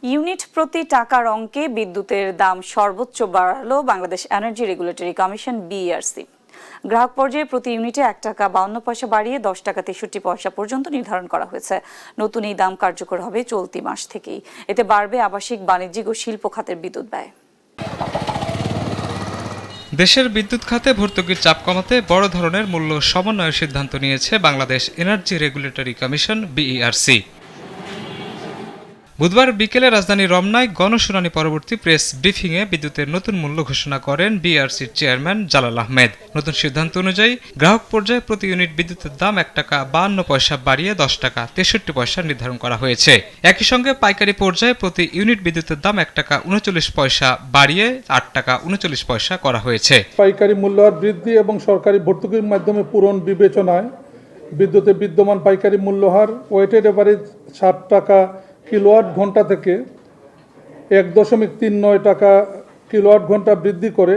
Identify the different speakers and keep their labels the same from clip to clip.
Speaker 1: Unit প্রতি টাকার অঙ্কে বিদ্যুতের দাম সর্বোচ্চ বাড়ালো Bangladesh energy regulatory commission BERC. গ্রাহক পর্যায়ে প্রতি ইউনিটে ১ টাকা ৫২ পয়সা বাড়িয়ে ১০ টাকা ৬৩ পয়সা পর্যন্ত নির্ধারণ করা হয়েছে। নতুন এই দাম কার্যকর হবে চলতি মাস থেকেই। এতে বাড়বে আবাসিক, বাণিজ্যিক ও শিল্প খাতের বিদ্যুৎ ব্যয়।
Speaker 2: দেশের বিদ্যুৎ খাতে ভর্তুকির চাপ কমাতে বড় ধরনের মূল্য সমন্বয়ের সিদ্ধান্ত নিয়েছে Bangladesh energy regulatory commission BERC. বুধবার বিকেলে রাজধানী রমনায় গণশুনানি পরবর্তী প্রেস ব্রিফিংয়ে বিদ্যুতের নতুন মূল্য ঘোষণা করেন বিইআরসির চেয়ারম্যান জালাল আহমেদ। নতুন সিদ্ধান্ত অনুযায়ী গ্রাহক পর্যায়ে প্রতি ইউনিট বিদ্যুতের দাম ১ টাকা ৫২ পয়সা বাড়িয়ে ১০ টাকা ৬৩ পয়সা নির্ধারণ করা হয়েছে। একই সঙ্গে পাইকারি পর্যায়ে প্রতি ইউনিট বিদ্যুতের দাম ১ টাকা ৩৯ পয়সা বাড়িয়ে ৮ টাকা ৩৯ পয়সা করা হয়েছে।
Speaker 3: পাইকারি মূল্যহার বৃদ্ধি এবং সরকারি ভর্তুকির মাধ্যমে পূরণ বিবেচনায় বিদ্যুতের বিদ্যমান পাইকারি মূল্যহার ওয়েটেড এভারেজ ৬০ টাকা কিলোওয়াট ঘন্টা থেকে ১.৩৯ টাকা কিলোওয়াট ঘন্টা বৃদ্ধি করে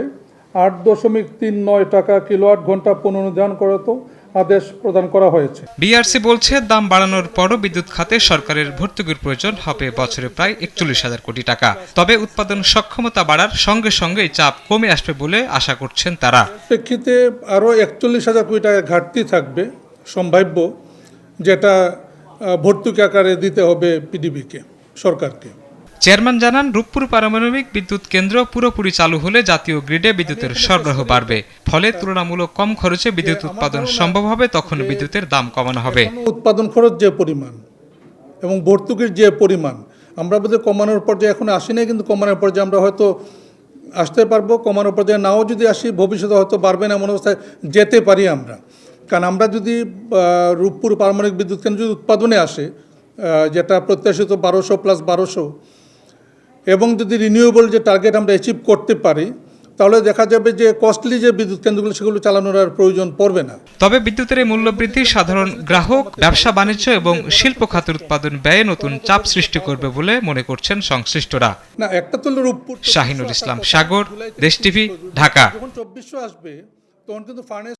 Speaker 3: ৮.৩৯ টাকা কিলোওয়াট ঘন্টা পুনর্নির্ধারণ করতে আদেশ প্রদান করা হয়েছে।
Speaker 2: বিইআরসি বলছে, দাম বাড়ানোর পরও বিদ্যুৎ খাতে সরকারের ভর্তুকির প্রয়োজন হবে বছরে প্রায় ৪১,০০০ কোটি টাকা। তবে উৎপাদন সক্ষমতা বাড়ার সঙ্গে সঙ্গে চাপ কমে আসবে বলে আশা করছেন তারা।
Speaker 3: প্রেক্ষিতে আরও ৪১,০০০ কোটি টাকা ঘাটতি থাকবে সম্ভাব্য, যেটা ভর্তুকি আকারে দিতে হবে পিডিবিকে, সরকারকে।
Speaker 2: চেয়ারম্যান জানান, রূপপুর পারমাণবিক বিদ্যুৎ কেন্দ্র পুরোপুরি চালু হলে জাতীয় গ্রিডে বিদ্যুতের সরবরাহ বাড়বে। ফলে তুলনামূলক কম খরচে বিদ্যুৎ উৎপাদন সম্ভব হবে। তখন বিদ্যুতের দাম কমানো হবে।
Speaker 3: উৎপাদন খরচ যে পরিমাণ এবং ভর্তুকির যে পরিমাণ, আমরা বোধহয় কমানোর পর্যায়ে এখন আসি নাই, কিন্তু কমানোর পর্যায়ে আমরা হয়তো আসতে পারবো। কমানোর পর্যায়ে নাও যদি আসি, ভবিষ্যতে হয়তো বাড়বে না এমন অবস্থায় যেতে পারি আমরা। কারণ আমরা যদি রূপপুর পারমাণবিক বিদ্যুৎ কেন্দ্র যদি উৎপাদনে আসে, যেটা প্রত্যাশিত ১২০০ প্লাস ১২০০, এবং যদি রিনিউয়েবল যে টার্গেট আমরা অ্যাচিভ করতে পারি, তাহলে দেখা যাবে যে কস্টলি যে বিদ্যুৎ কেন্দ্রগুলো সেগুলো চালানোর আর প্রয়োজন পড়বে না।
Speaker 2: তবে বিদ্যুতের এই মূল্যবৃদ্ধি সাধারণ গ্রাহক, ব্যবসা বাণিজ্য এবং শিল্প খাতের উৎপাদন ব্যয়ে নতুন চাপ সৃষ্টি করবে বলে মনে করছেন সংশ্লিষ্টরা।
Speaker 3: না, একটা তো রূপপুর।
Speaker 2: শাহিনুর ইসলাম সাগর, দেশ টিভি, ঢাকা।
Speaker 3: যখন ২৪০০ আসবে তখন কিন্তু ফার্নেস